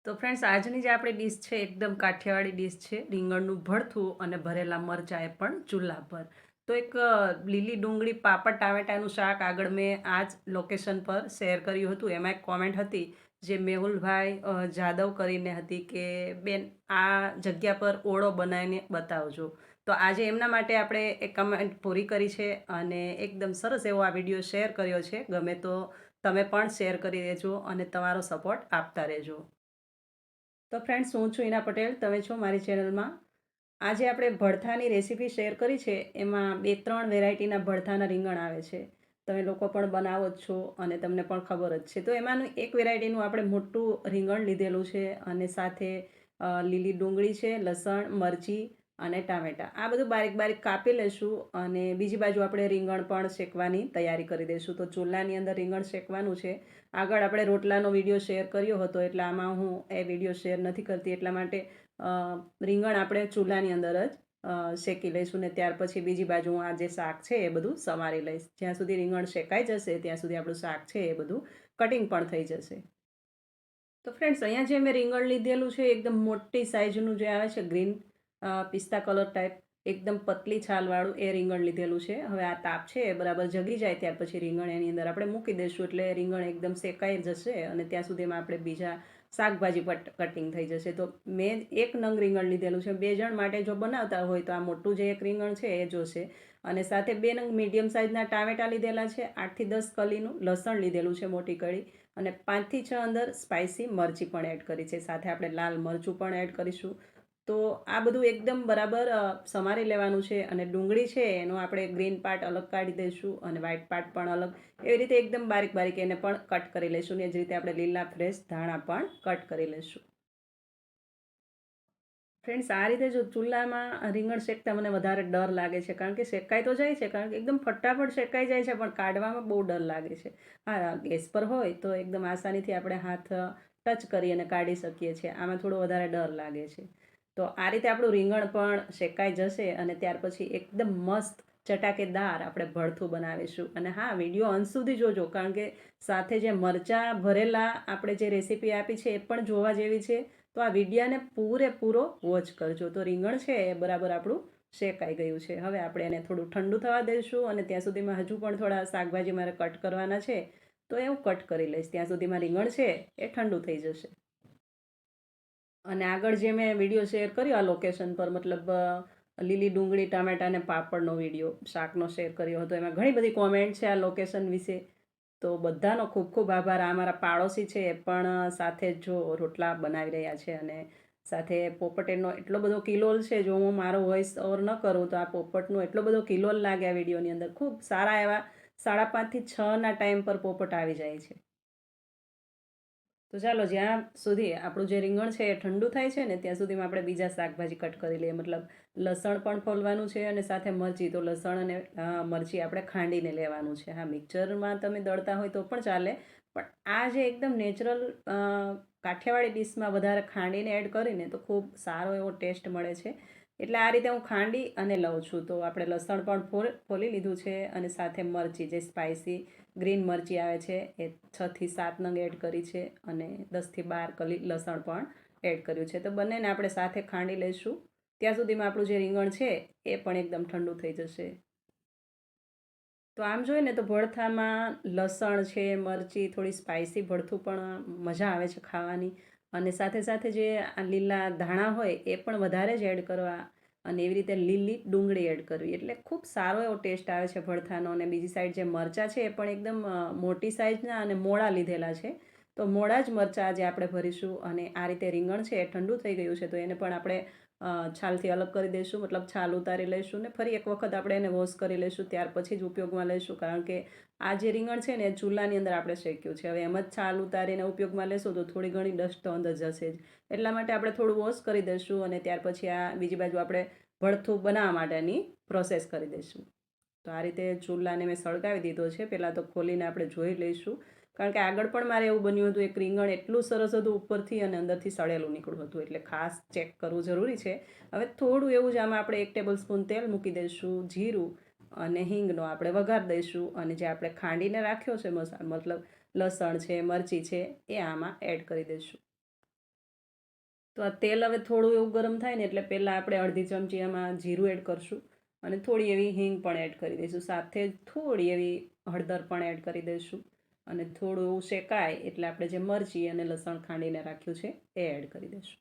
તો ફ્રેન્ડ્સ આજની જે આપણી ડીશ છે એકદમ કાઠિયાવાડી ડીશ છે રીંગણનું ભરથું અને ભરેલા મરચાં એ પણ ચૂલા પર. તો એક લીલી ડુંગળી પાપડ ટામેટાનું શાક આગળ મેં આ જ લોકેશન પર શેર કર્યું હતું. એમાં એક કોમેન્ટ હતી જે મેહુલભાઈ જાદવ કરીને હતી કે બેન આ જગ્યા પર ઓળો બનાવીને બતાવજો. તો આજે એમના માટે આપણે એક કમેન્ટ પૂરી કરી છે અને એકદમ સરસ એવો આ વિડીયો શેર કર્યો છે. ગમે તો તમે પણ શેર કરી દેજો અને તમારો સપોર્ટ આપતા રહેજો. તો ફ્રેન્ડ્સ, હું છું ઈના પટેલ, તમે છો મારી ચેનલમાં. આજે આપણે ભરથાની રેસીપી શેર કરી છે. એમાં 2-3 વેરાયટીના ભરથાના રીંગણ આવે છે. તમે લોકો પણ બનાવો જ છો અને તમને પણ ખબર જ છે. તો એમાંનું એક વેરાયટીનું આપણે મોટું રીંગણ લીધેલું છે અને સાથે લીલી ડુંગળી છે, લસણ, મરચી અને ટામેટાં આ બધું બારીક બારીક કાપી લઈશું. અને બીજી બાજુ આપણે રીંગણ પણ શેકવાની તૈયારી કરી દઈશું. તો ચૂલાની અંદર રીંગણ શેકવાનું છે. આગળ આપણે રોટલાનો વિડીયો શેર કર્યો હતો એટલે આમાં હું એ વિડીયો શેર નથી કરતી. એટલા માટે રીંગણ આપણે ચૂલાની અંદર જ શેકી લઈશું ને ત્યાર પછી બીજી બાજુ હું આ જે શાક છે એ બધું સમારી લઈશ. જ્યાં સુધી રીંગણ શેકાઈ જશે ત્યાં સુધી આપણું શાક છે એ બધું કટિંગ પણ થઈ જશે. તો ફ્રેન્ડ્સ, અહીંયા જે મેં રીંગણ લીધેલું છે એકદમ મોટી સાઇઝનું જે આવે છે ગ્રીન પિસ્તા કલર ટાઈપ, એકદમ પતલી છાલવાળું એ રીંગણ લીધેલું છે. હવે આ તાપ છે એ બરાબર જગી જાય ત્યાર પછી રીંગણ એની અંદર આપણે મૂકી દઈશું એટલે રીંગણ એકદમ શેકાઈ જશે અને ત્યાં સુધીમાં આપણે બીજા શાકભાજી કટિંગ થઈ જશે. તો મેં એક નંગ રીંગણ લીધેલું છે. 2 જણ માટે જો બનાવતા હોય તો આ મોટું જે એક રીંગણ છે એ જોશે. અને સાથે 2 નંગ મીડિયમ સાઇઝના ટામેટાં લીધેલા છે. 8 થી 10 કલીનું લસણ લીધેલું છે, મોટી કળી. અને 5 થી 6 અંદર સ્પાઇસી મરચી પણ એડ કરી છે. સાથે આપણે લાલ મરચું પણ એડ કરીશું. તો આ બધું એકદમ બરાબર સમારી લેવાનું છે. અને ડુંગળી છે એનો આપણે ગ્રીન પાર્ટ અલગ કાઢી દઈશું અને વ્હાઇટ પાર્ટ પણ અલગ. એવી રીતે એકદમ બારીક બારીક એને પણ કટ કરી લઈશું ને એ જ રીતે આપણે લીલા ફ્રેશ ધાણા પણ કટ કરી લઈશું. ફ્રેન્ડ્સ, આ રીતે જો ચૂલામાં રીંગણ શેકતા મને વધારે ડર લાગે છે, કારણ કે શેકાઈ તો જાય છે, કારણ કે એકદમ ફટાફટ શેકાઈ જાય છે, પણ કાઢવામાં બહુ ડર લાગે છે. હા, ગેસ પર હોય તો એકદમ આસાનીથી આપણે હાથ ટચ કરી અને કાઢી શકીએ છીએ. આમાં થોડો વધારે ડર લાગે છે. તો આ રીતે આપણું રીંગણ પણ શેકાઈ જશે અને ત્યાર પછી એકદમ મસ્ત ચટાકેદાર આપણે ભરથું બનાવીશું. અને હા, વિડીયો અંત સુધી જોજો, કારણ કે સાથે જે મરચાં ભરેલા આપણે જે રેસીપી આપી છે એ પણ જોવા જેવી છે. તો આ વિડીયાને પૂરેપૂરો વોચ કરજો. તો રીંગણ છે એ બરાબર આપણું શેકાઈ ગયું છે. હવે આપણે એને થોડું ઠંડુ થવા દઈશું અને ત્યાં સુધીમાં હજુ પણ થોડા શાકભાજી મારે કટ કરવાના છે તો એ હું કટ કરી લઈશ. ત્યાં સુધીમાં રીંગણ છે એ ઠંડુ થઈ જશે. અને આગળ જે મેં વિડીયો શેર કર્યો આ લોકેશન પર, મતલબ લીલી ડુંગળી ટામેટા અને પાપડનો વિડીયો શાકનો શેર કર્યો હતો, એમાં ઘણી બધી કોમેન્ટ છે આ લોકેશન વિશે. તો બધાનો ખૂબ ખૂબ આભાર. આ મારા પાડોશી છે એ પણ સાથે જો રોટલા બનાવી રહ્યા છે અને સાથે પોપટેનો એટલો બધો કિલોલ છે. જો હું મારો વોઇસ ઓવર ન કરું તો આ પોપટનો એટલો બધો કિલોલ લાગે આ વિડીયોની અંદર. ખૂબ સારા એવા 5:30 થી 6ના ટાઈમ પર પોપટ આવી જાય છે. તો ચાલો, જ્યાં સુધી આપણું જે રીંગણ છે એ ઠંડુ થાય છે ને ત્યાં સુધીમાં આપણે બીજા શાકભાજી કટ કરી લઈએ. મતલબ લસણ પણ ફોલવાનું છે અને સાથે મરચી. તો લસણ અને મરચી આપણે ખાંડીને લેવાનું છે. હા, મિક્સરમાં તમે દળતા હોય તો પણ ચાલે, પણ આ જે એકદમ નેચરલ કાઠિયાવાડી ડીશમાં વધારે ખાંડીને એડ કરીને તો ખૂબ સારો એવો ટેસ્ટ મળે છે. એટલે આ રીતે હું ખાંડી અને લઉં છું. તો આપણે લસણ પણ ફોલી લીધું છે અને સાથે મરચી, જે સ્પાઇસી ગ્રીન મરચી આવે છે, એ 6 થી 7 નંગ એડ કરી છે અને 10 થી 12 કલી લસણ પણ એડ કર્યું છે. તો બંનેને આપણે સાથે ખાંડી લઈશું. ત્યાં સુધીમાં આપણું જે રીંગણ છે એ પણ એકદમ ઠંડુ થઈ જશે. તો આમ જોઈએ ને તો ભરથામાં લસણ છે, મરચી, થોડી સ્પાઇસી ભરથું પણ મજા આવે છે ખાવાની. અને સાથે સાથે જે આ લીલા ધાણા હોય એ પણ વધારે જ એડ કરવા અને એવી રીતે લીલી ડુંગળી એડ કરવી એટલે ખૂબ સારો એવો ટેસ્ટ આવે છે ભરથાનો. અને બીજી સાઈડ જે મરચાં છે એ પણ એકદમ મોટી સાઈઝના અને મોળા લીધેલા છે. તો મોળા જ મરચાં આજે આપણે ભરીશું. અને આ રીતે રીંગણ છે એ ઠંડુ થઈ ગયું છે તો એને પણ આપણે છાલથી અલગ કરી દઈશું, મતલબ છાલ ઉતારી લઈશું ને ફરી એક વખત આપણે એને વોશ કરી લઈશું, ત્યાર પછી જ ઉપયોગમાં લઈશું. કારણ કે આ જે રીંગણ છે ને એ ચૂલાની અંદર આપણે શેક્યું છે. હવે એમ જ છાલ ઉતારીને ઉપયોગમાં લેશું તો થોડી ઘણી ડસ્ટ તો અંદર જશે જ. એટલા માટે આપણે થોડું વોશ કરી દઈશું અને ત્યાર પછી આ બીજી બાજુ આપણે ભરથું બનાવવા માટેની પ્રોસેસ કરી દઈશું. તો આ રીતે ચૂલાને મેં સળગાવી દીધો છે. પહેલાં તો ખોલીને આપણે જોઈ લઈશું, કારણ કે આગળ પણ મારે એવું બન્યું હતું. એક રીંગણ એટલું સરસ હતું ઉપરથી અને અંદરથી સળેલું નીકળ્યું હતું, એટલે ખાસ ચેક કરવું જરૂરી છે. હવે થોડું એવું જ આમાં આપણે 1 ટેબલ સ્પૂન તેલ મૂકી દઈશું, જીરું અને હિંગનો આપણે વઘાર દઈશું અને જે આપણે ખાંડીને રાખ્યો છે મસાલો, મતલબ લસણ છે, મરચી છે, એ આમાં એડ કરી દઈશું. તો આ તેલ હવે થોડું એવું ગરમ થાય ને એટલે પહેલાં આપણે અડધી ચમચી આમાં જીરું એડ કરશું અને થોડી એવી હિંગ પણ એડ કરી દઈશું, સાથે થોડી એવી હળદર પણ એડ કરી દઈશું અને થોડું એવું શેકાય એટલે આપણે જે મરચી અને લસણ ખાંડીને રાખ્યું છે એ એડ કરી દઈશું.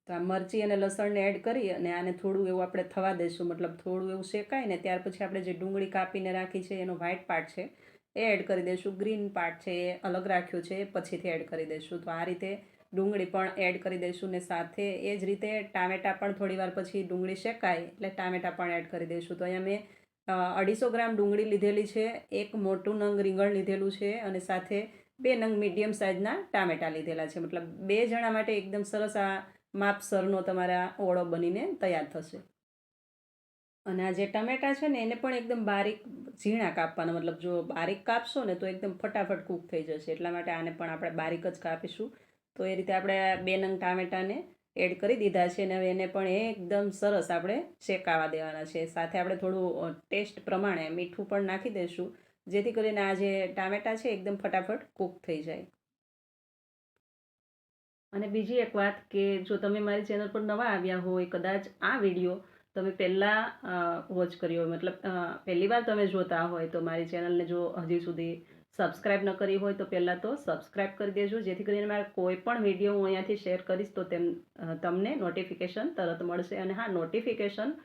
તો આ મરચી અને લસણને એડ કરી અને આને થોડું એવું આપણે થવા દઈશું, મતલબ થોડું એવું શેકાય ને ત્યાર પછી આપણે જે ડુંગળી કાપીને રાખી છે એનો વ્હાઈટ પાર્ટ છે એ એડ કરી દઈશું, ગ્રીન પાર્ટ છે એ અલગ રાખ્યું છે એ પછીથી એડ કરી દઈશું. તો આ રીતે ડુંગળી પણ એડ કરી દઈશું ને સાથે એ જ રીતે ટામેટાં પણ થોડી વાર પછી ડુંગળી શેકાય એટલે ટામેટાં પણ એડ કરી દઈશું. તો અહીંયા મેં 250 ગ્રામ ડુંગળી લીધેલી છે, એક મોટું નંગ રીંગણ લીધેલું છે અને સાથે 2 નંગ મીડિયમ સાઇઝના ટામેટાં લીધેલા છે. મતલબ 2 જણા માટે એકદમ સરસ આ માપસરનો તમારા ઓળો બનીને તૈયાર થશે. અને આ જે ટમેટાં છે ને એને પણ એકદમ બારીક ઝીણા કાપવાના, મતલબ જો બારીક કાપશો ને તો એકદમ ફટાફટ કૂક થઈ જશે, એટલા માટે આને પણ આપણે બારીક જ કાપીશું. તો એ રીતે આપણે 2 નંગ ટામેટાને એડ કરી દીધા છે અને હવે એને પણ એકદમ સરસ આપણે શેકાવા દેવાના છે. સાથે આપણે થોડું ટેસ્ટ પ્રમાણે મીઠું પણ નાખી દઈશું, જેથી કરીને આ જે ટામેટાં છે એકદમ ફટાફટ કૂક થઈ જાય. અને બીજી એક વાત કે જો તમે મારી ચેનલ પર નવા આવ્યા હોય, કદાચ આ વિડીયો તમે પહેલાં વોચ કર્યો હોય, મતલબ પહેલી વાર તમે જોતા હોય, તો મારી ચેનલને જો હજી સુધી સબસ્ક્રાઈબ ન કરી હોય તો પહેલાં તો સબસ્ક્રાઈબ કરી દેજો, જેથી કરીને મારા કોઈ પણ વિડીયો હું અહીંયાથી શેર કરીશ તો તમને નોટિફિકેશન તરત મળશે. અને હા, નોટિફિકેશન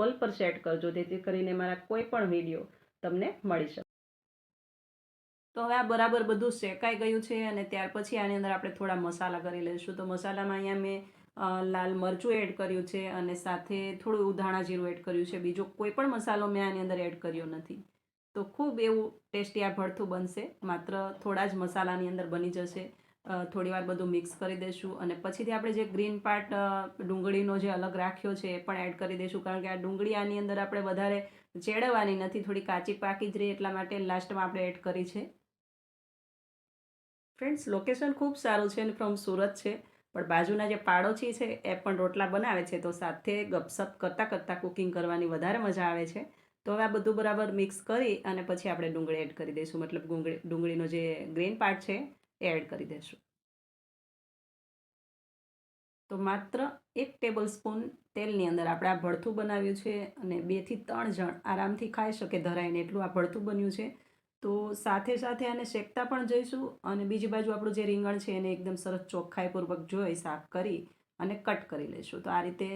ઓલ પર સેટ કરજો, જેથી કરીને મારા કોઈ પણ વિડીયો તમને મળી શકે. તો હવે આ બરાબર બધું શેકાઈ ગયું છે અને ત્યાર પછી આની અંદર આપણે થોડા મસાલા કરી લઈશું. તો મસાલામાં અહીંયા મેં લાલ મરચું એડ કર્યું છે અને સાથે થોડું ધાણા જીરું એડ કર્યું છે. બીજો કોઈ પણ મસાલો મેં આની અંદર એડ કર્યો નથી. તો ખૂબ એવું ટેસ્ટી આ ભરથું બનશે, માત્ર થોડા જ મસાલાની અંદર બની જશે. થોડી વાર બધું મિક્સ કરી દઈશું અને પછીથી આપણે જે ગ્રીન પાર્ટ ડુંગળીનો જે અલગ રાખ્યો છે એ પણ એડ કરી દઈશું, કારણ કે આ ડુંગળી આની અંદર આપણે વધારે ચેડવવાની નથી, થોડી કાચી પાકી જ રહે એટલા માટે લાસ્ટમાં આપણે એડ કરી છે. ફ્રેન્ડ્સ, લોકેશન ખૂબ સારું છે અને ફ્રોમ સુરત છે, પણ બાજુના જે પાડોશી છે એ પણ રોટલા બનાવે છે, તો સાથે ગપસપ કરતાં કરતાં કુકિંગ કરવાની વધારે મજા આવે છે. તો હવે આ બધું બરાબર મિક્સ કરી અને પછી આપણે ડુંગળી એડ કરી દઈશું, મતલબ ડુંગળીનો જે ગ્રીન પાર્ટ છે એ એડ કરી દઈશું. તો માત્ર 1 ટેબલ સ્પૂન તેલની અંદર આપણે આ ભરથું બનાવ્યું છે અને 2 થી 3 જણ આરામથી ખાઈ શકે ધરાઈને એટલું આ ભરથું બન્યું છે. તો સાથે સાથે આને શેકતા પણ જઈશું અને બીજી બાજુ આપણું જે રીંગણ છે એને એકદમ સરસ ચોખ્ખાઈપૂર્વક જોઈ સાફ કરી અને કટ કરી લઈશું. તો આ રીતે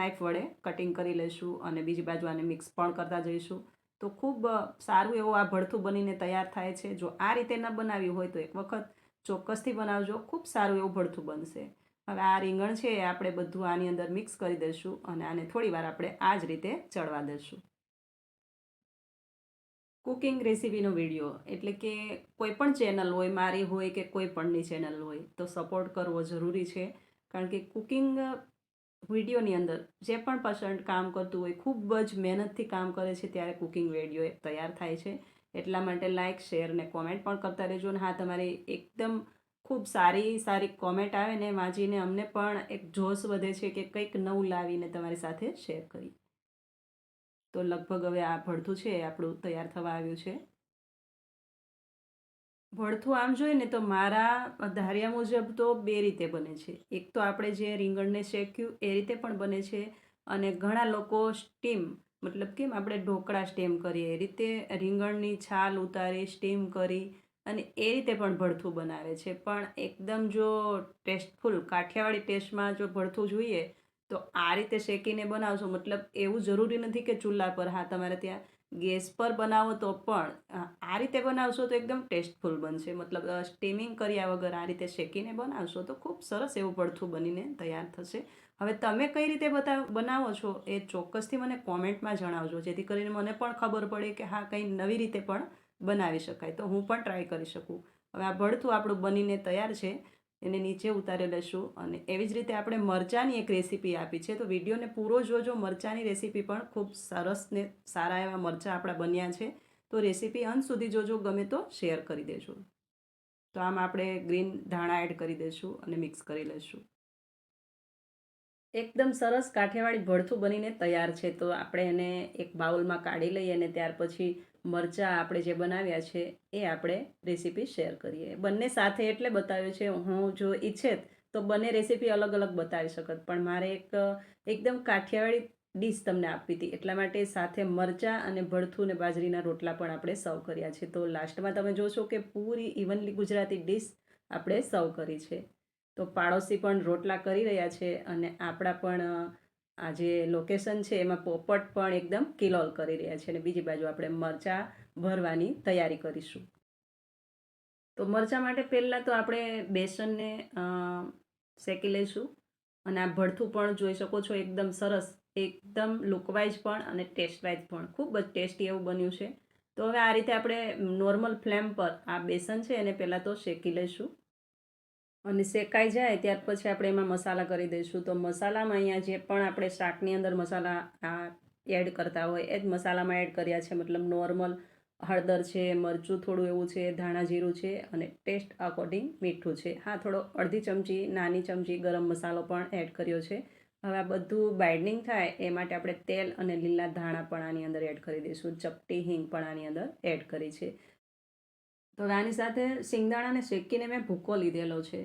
નાઇફ વડે કટિંગ કરી લઈશું અને બીજી બાજુ આને મિક્સ પણ કરતા જઈશું. તો ખૂબ સારું એવું આ ભરથું બનીને તૈયાર થાય છે. જો આ રીતે ન બનાવ્યું હોય તો એક વખત ચોક્કસથી બનાવજો, ખૂબ સારું એવું ભરથું બનશે. હવે આ રીંગણ છે એ આપણે બધું આની અંદર મિક્સ કરી દઈશું અને આને થોડીવાર આપણે આ જ રીતે ચડવા દઈશું. કુકિંગ રેસીપીનો વિડીયો એટલે કે કોઈ પણ ચેનલ હોય, મારી હોય કે કોઈ પણની ચેનલ હોય, તો સપોર્ટ કરવો જરૂરી છે, કારણ કે કુકિંગ વિડીયોની અંદર જે પણ પર્સન કામ કરતું હોય ખૂબ જ મહેનતથી કામ કરે છે ત્યારે કુકિંગ વિડીયો તૈયાર થાય છે. એટલા માટે લાઇક, શેર ને કોમેન્ટ પણ કરતા રહેજો. અને હા, તમારી એકદમ ખૂબ સારી સારી કોમેન્ટ આવે ને વાંચીને અમને પણ એક જોશ વધે છે કે કંઈક નવું લાવીને તમારી સાથે શેર કરી. તો લગભગ હવે આ ભરથું છે એ આપણું તૈયાર થવા આવ્યું છે. ભરથું આમ જોઈએ ને તો મારા ધાર્યા મુજબ તો 2 રીતે બને છે. એક તો આપણે જે રીંગણને શેક્યું એ રીતે પણ બને છે અને ઘણા લોકો સ્ટીમ, મતલબ કેમ આપણે ઢોકળા સ્ટીમ કરીએ એ રીતે રીંગણની છાલ ઉતારી સ્ટીમ કરી અને એ રીતે પણ ભરથું બનાવે છે. પણ એકદમ જો ટેસ્ટફુલ કાઠિયાવાડી ટેસ્ટમાં જો ભરથું જોઈએ તો આ રીતે શેકીને બનાવશો, મતલબ એવું જરૂરી નથી કે ચૂલા પર, હા તમારે ત્યાં ગેસ પર બનાવો તો પણ આ રીતે બનાવશો તો એકદમ ટેસ્ટફુલ બનશે. મતલબ સ્ટીમિંગ કર્યા વગર આ રીતે શેકીને બનાવશો તો ખૂબ સરસ એવું ભરથું બનીને તૈયાર થશે. હવે તમે કઈ રીતે બનાવો છો એ ચોક્કસથી મને કોમેન્ટમાં જણાવજો, જેથી કરીને મને પણ ખબર પડે કે હા, કંઈ નવી રીતે પણ બનાવી શકાય, તો હું પણ ટ્રાય કરી શકું. હવે આ ભરથું આપણું બનીને તૈયાર છે, એને નીચે ઉતારી લઈશું. અને એવી જ રીતે આપણે મરચાંની એક રેસીપી આપી છે, તો વિડીયોને પૂરો જોજો. મરચાંની રેસીપી પણ ખૂબ સરસ ને સારા એવા મરચાં આપણા બન્યા છે, તો રેસીપી અંત સુધી જોજો, ગમે તો શેર કરી દેજો. તો આમ આપણે ગ્રીન ધાણા એડ કરી દઈશું અને મિક્સ કરી લઈશું. એકદમ સરસ કાઠિયાવાડી ભરથું બનીને તૈયાર છે. તો આપણે એને એક બાઉલમાં કાઢી લઈએ અને ત્યાર પછી મરચાં આપણે જે બનાવ્યા છે એ આપણે રેસીપી શેર કરીએ. બંને સાથે એટલે બતાવ્યું છે, હું જો ઈચ્છે તો બંને રેસીપી અલગ અલગ બતાવી શકત, પણ મારે એકદમ કાઠિયાવાડી ડીશ તમને આપી હતી, એટલા માટે સાથે મરચાં અને ભડથું ને બાજરીના રોટલા પણ આપણે સર્વ કર્યા છે. તો લાસ્ટમાં તમે જોશો કે પૂરી ઇવનલી ગુજરાતી ડીશ આપણે સર્વ કરી છે. તો પાડોશી પણ રોટલા કરી રહ્યા છે અને આપણા પણ આ જે લોકેશન છે એમાં પોપટ પણ એકદમ કિલોલ કરી રહ્યા છે અને બીજી બાજુ આપણે મરચાં ભરવાની તૈયારી કરીશું. તો મરચાં માટે પહેલાં તો આપણે બેસનને શેકી લઈશું અને આ ભડથું પણ જોઈ શકો છો એકદમ સરસ, એકદમ લુકવાઇઝ પણ અને ટેસ્ટવાઇઝ પણ ખૂબ જ ટેસ્ટી એવું બન્યું છે. તો હવે આ રીતે આપણે નોર્મલ ફ્લેમ પર આ બેસન છે એને પહેલાં તો શેકી લઈશું અને શેકાઈ જાય ત્યાર પછી આપણે એમાં મસાલા કરી દઈશું. તો મસાલામાં અહીંયા જે પણ આપણે શાકની અંદર મસાલા એડ કરતા હોય એ જ મસાલામાં એડ કર્યા છે, મતલબ નોર્મલ હળદર છે, મરચું થોડું એવું છે, ધાણા જીરું છે અને ટેસ્ટ અકોર્ડિંગ મીઠું છે. હા, થોડો અડધી ચમચી નાની ચમચી ગરમ મસાલો પણ એડ કર્યો છે. હવે આ બધું બાઇન્ડિંગ થાય એ માટે આપણે તેલ અને લીલા ધાણા પણ આની અંદર એડ કરી દઈશું. ચપટી હિંગ પણ આની અંદર એડ કરી છે. તો હવે આની સાથે શિંગદાણાને શેકીને મેં ભૂકો લીધેલો છે.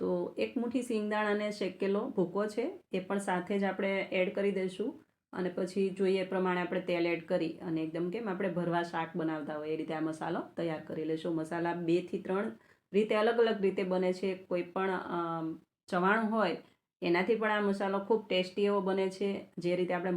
તો એક મુઠ્ઠી શિંગદાણાને શેકેલો ભૂકો છે એ પણ સાથે જ આપણે એડ કરી દઈશું અને પછી જોઈએ એ પ્રમાણે આપણે તેલ એડ કરી અને એકદમ કેમ આપણે ભરવા શાક બનાવતા હોય એ રીતે આ મસાલો તૈયાર કરી લઈશું. મસાલા 2 થી 3 રીતે અલગ અલગ રીતે બને છે. કોઈ પણ ચવાણું હોય એનાથી પણ આ મસાલો ખૂબ ટેસ્ટી એવો બને છે. જે રીતે આપણે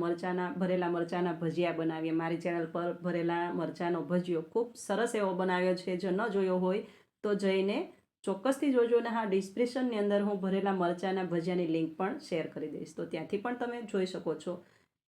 ભરેલા મરચાંના ભજીયા બનાવીએ, મારી ચેનલ પર ભરેલા મરચાંનો ભજીયો ખૂબ સરસ એવો બનાવ્યો છે. જો ન જોયો હોય તો જઈને ચોક્કસથી જોજો ને. હા, ડિસ્ક્રિપ્શનની અંદર હું ભરેલા મરચાંના ભજીયાની લિંક પણ શેર કરી દઈશ, તો ત્યાંથી પણ તમે જોઈ શકો છો.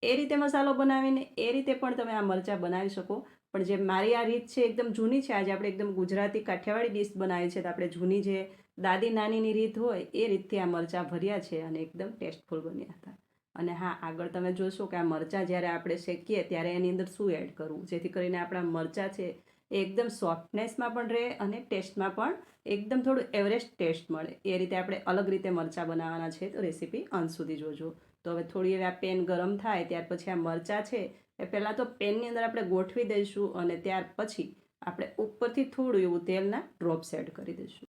એ રીતે મસાલો બનાવીને એ રીતે પણ તમે આ મરચાં બનાવી શકો. પણ જે મારી આ રીત છે એકદમ જૂની છે. આજે આપણે એકદમ ગુજરાતી કાઠિયાવાડી ડીશ બનાવી છે, તો આપણે જૂની જે દાદી નાનીની રીત હોય એ રીતથી આ મરચાં ભર્યા છે અને એકદમ ટેસ્ટફુલ બન્યા હતા. અને હા, આગળ તમે જોશો કે આ મરચાં જ્યારે આપણે શેકીએ ત્યારે એની અંદર શું એડ કરવું, જેથી કરીને આપણા મરચાં છે એ એકદમ સોફ્ટનેસમાં પણ રહે અને ટેસ્ટમાં પણ એકદમ થોડું એવરેસ્ટ ટેસ્ટ મળે. એ રીતે આપણે અલગ રીતે મરચાં બનાવવાના છે, તો રેસીપી અંત સુધી જોજો. તો હવે થોડી હવે આ પેન ગરમ થાય ત્યાર પછી આ મરચાં છે એ પહેલાં તો પેનની અંદર આપણે ગોઠવી દઈશું અને ત્યાર પછી આપણે ઉપરથી થોડું એવું તેલના ડ્રોપ્સ એડ કરી દઈશું.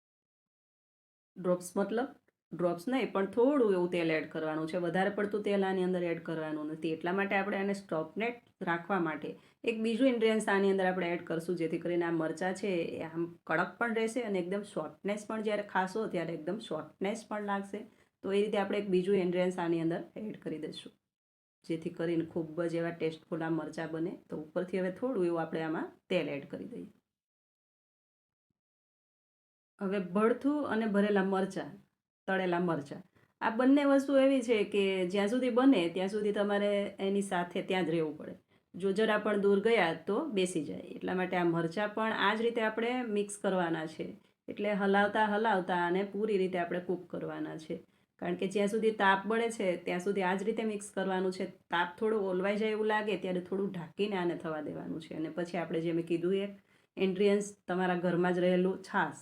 ડ્રોપ્સ મતલબ ડ્રોપ્સ નહીં, પણ થોડું એવું તેલ એડ કરવાનું છે. વધારે પડતું તેલ આની અંદર એડ કરવાનું નથી. એટલા માટે આપણે આને સ્ટોપનેટ રાખવા માટે એક બીજું ઇન્ગ્રેડિયન્સ આની અંદર આપણે એડ કરશું, જેથી કરીને આ મરચાં છે એ આમ કડક પણ રહેશે અને એકદમ સોફ્ટનેસ પણ જ્યારે ખાશો ત્યારે એકદમ સોફ્ટનેસ પણ લાગશે. તો એ રીતે આપણે એક બીજું ઇન્ગ્રેડિયન્સ આની અંદર એડ કરી દઈશું, જેથી કરીને ખૂબ જ એવા ટેસ્ટફુલ આ મરચાં બને. તો ઉપરથી હવે થોડું એવું આપણે આમાં તેલ એડ કરી દઈએ. હવે ભડથું અને ભરેલા મરચાં, તળેલા મરચાં, આ બંને વસ્તુ એવી છે કે જ્યાં સુધી બને ત્યાં સુધી તમારે એની સાથે ત્યાં જ રહેવું પડે. જો જરા પણ દૂર ગયા તો બેસી જાય. એટલા માટે આ મરચાં પણ આ જ રીતે આપણે મિક્સ કરવાના છે. એટલે હલાવતા હલાવતા અને પૂરી રીતે આપણે કૂક કરવાના છે. કારણ કે જ્યાં સુધી તાપ બળે છે ત્યાં સુધી આ જ રીતે મિક્સ કરવાનું છે. તાપ થોડો ઓલવાઈ જાય એવું લાગે ત્યારે થોડું ઢાંકીને આને થવા દેવાનું છે. અને પછી આપણે જે મેં કીધું એક ઇન્ગ્રીડિયન્સ, તમારા ઘરમાં જ રહેલું છાશ,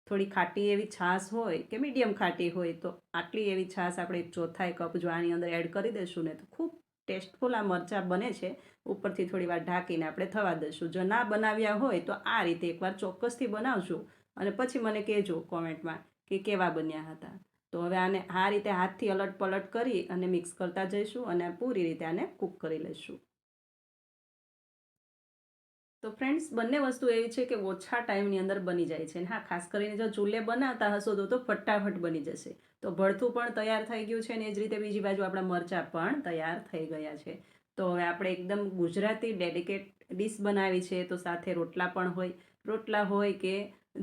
થોડી ખાટી એવી છાશ હોય કે મીડિયમ ખાટી હોય તો આટલી એવી છાશ આપણે 1/4 કપ જો આની અંદર એડ કરી દઈશું ને તો ખૂબ ટેસ્ટફુલ આ મરચાં બને છે. ઉપરથી થોડી વાર ઢાંકીને આપણે થવા દઈશું. જો ના બનાવ્યા હોય તો આ રીતે એકવાર ચોક્કસથી બનાવજો અને પછી મને કહેજો કોમેન્ટમાં કે કેવા બન્યા હતા. તો હવે આને આ રીતે હાથથી અલટ પલટ કરી અને મિક્સ કરતા જઈશું અને પૂરી રીતે આને કૂક કરી લઈશું. તો ફ્રેન્ડ્સ, બંને વસ્તુ એવી છે કે ઓછા ટાઈમની અંદર બની જાય છે. હા, ખાસ કરીને જો ચૂલે બનાવતા હશો તો ફટાફટ બની જશે. તો ભડથું પણ તૈયાર થઈ ગયું છે અને એ જ રીતે બીજી બાજુ આપણા મરચાં પણ તૈયાર થઈ ગયા છે. તો હવે આપણે એકદમ ગુજરાતી ડેડિકેટ ડીશ બનાવી છે. તો સાથે રોટલા પણ હોય, રોટલા હોય કે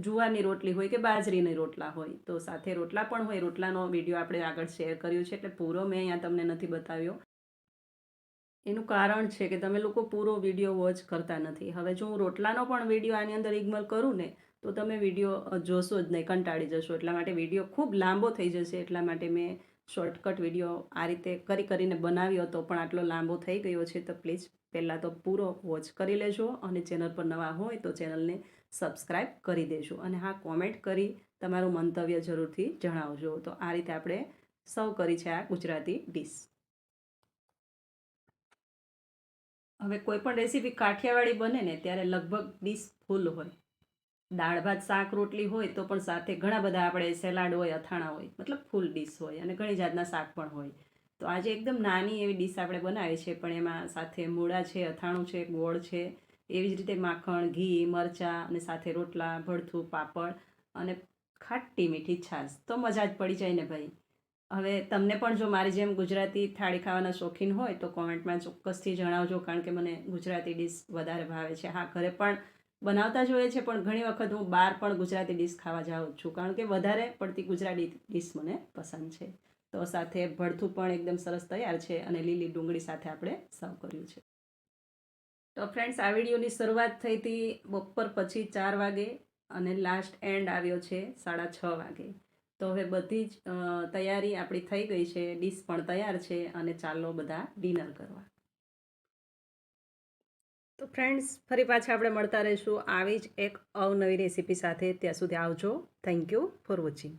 જુવારની રોટલી હોય કે બાજરીની રોટલા હોય, તો સાથે રોટલા પણ હોય. રોટલાનો વિડીયો આપણે આગળ શેર કર્યું છે, એટલે પૂરો મેં અહીંયા તમને નથી બતાવ્યો. એનું કારણ છે કે તમે લોકો પૂરો વિડીયો વોચ કરતા નથી. હવે જો હું રોટલાનો પણ વિડીયો આની અંદર ઇગ્નોર કરું ને તો તમે વિડીયો જોશો જ નહીં, કંટાળી જશો. એટલા માટે વિડીયો ખૂબ લાંબો થઈ જશે. એટલા માટે મેં શોર્ટકટ વિડીયો આ રીતે કરીને બનાવ્યો હતો, પણ આટલો લાંબો થઈ ગયો છે. તો પ્લીઝ પહેલાં તો પૂરો વોચ કરી લેજો અને ચેનલ પર નવા હોય તો ચેનલને સબસ્ક્રાઈબ કરી દેજો. અને હા, કોમેન્ટ કરી તમારું મંતવ્ય જરૂરથી જણાવજો. તો આ રીતે આપણે સર્વ કરી છે આ ગુજરાતી ડીશ. હવે કોઈ પણ રેસીપી કાઠિયાવાડી બને ને ત્યારે લગભગ ડીશ ફૂલ હોય. દાળ ભાત શાક રોટલી હોય તો પણ સાથે ઘણા બધા આપણે સેલાડ હોય, અથાણા હોય, મતલબ ફૂલ ડીશ હોય અને ઘણી જાતના શાક પણ હોય. તો આજે એકદમ નાની એવી ડીશ આપણે બનાવી છે, પણ એમાં સાથે મૂળા છે, અથાણું છે, ગોળ છે, એવી જ રીતે માખણ, ઘી, મરચાં અને સાથે રોટલા, ભરથું, પાપડ અને ખાટી મીઠી છાશ. તો મજા જ પડી જાય ને ભાઈ. હવે તમને પણ જો મારી જેમ ગુજરાતી થાળી ખાવાના શોખીન હોય તો કોમેન્ટમાં ચોક્કસથી જણાવજો, કારણ કે મને ગુજરાતી ડીશ વધારે ભાવે છે. હા, ઘરે પણ બનાવતા જ હોય છે, પણ ઘણી વખત હું બહાર પણ ગુજરાતી ડીશ ખાવા જાઉં છું, કારણ કે વધારે પડતી ગુજરાતી ડીશ મને પસંદ છે. તો સાથે ભરથું પણ એકદમ સરસ તૈયાર છે અને લીલી ડુંગળી સાથે આપણે સર્વ કર્યું છે. તો ફ્રેન્ડ્સ, આ વિડીયોની શરૂઆત થઈ હતી બપોર પછી 4 વાગે અને લાસ્ટ એન્ડ આવ્યો છે 6:30 વાગે. તો હવે બધી જ તૈયારી આપણી થઈ ગઈ છે, ડીશ પણ તૈયાર છે અને ચાલો બધા ડિનર કરવા. તો ફ્રેન્ડ્સ, ફરી પાછા આપણે મળતા રહીશું આવી જ એક અવનવી રેસીપી સાથે. ત્યાં સુધી આવજો. Thank you for watching.